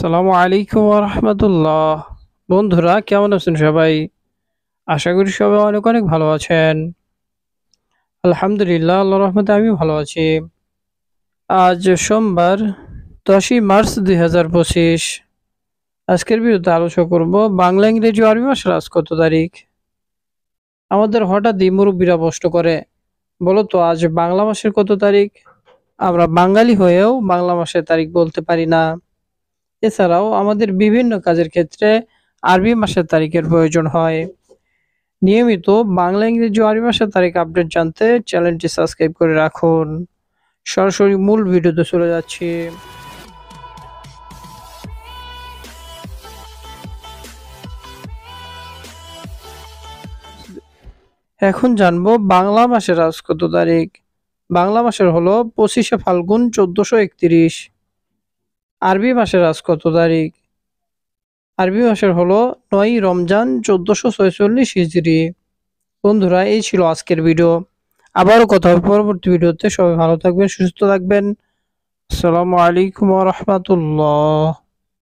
আসসালামু আলাইকুম ওয়া রাহমাতুল্লাহ। বন্ধুরা কেমন আছেন সবাই? আশা করি সবাই অনেক, অনেক ভালো আছেন। আলহামদুলিল্লাহ আল্লাহর রহমতে আমিও ভালো আছি। আজ সোমবার ১০ই মার্চ ২০২৫। আজকের ভিডিওতে আলোচনা করব বাংলা, ইংরেজি ও আরবি মাসের আজ কত তারিখ? আমাদের হঠাৎই মুরব্বিরা প্রশ্ন করে, বলো তো আজ বাংলা মাসের কত তারিখ? আমরা বাঙালি হয়েও বাংলা মাসের তারিখ বলতে পারি না। এছাড়াও আমাদের বিভিন্ন কাজের ক্ষেত্রে আরবি মাসের তারিখের প্রয়োজন হয়। নিয়মিত বাংলা, ইংরেজি ও আরবি ভাষার তারিখ আপডেট জানতে চ্যানেলটি সাবস্ক্রাইব করে রাখুন। সরাসরি মূল ভিডিওতে চলে যাচ্ছি। এখন জানবো বাংলা মাসের আজ কত তারিখ। বাংলা মাসের হলো 25শে ফাল্গুন 1431। আরবি মাসের আজ কত তারিখ? আরবি মাসের হলো 9ই রমজান 1446 হিজরি। বন্ধুরা এই ছিল আজকের ভিডিও। আবারও কথা হবে পরবর্তী ভিডিওতে। সবাই ভালো থাকবেন, সুস্থ থাকবেন। আসসালামু আলাইকুম ওয়া রাহমাতুল্লাহ।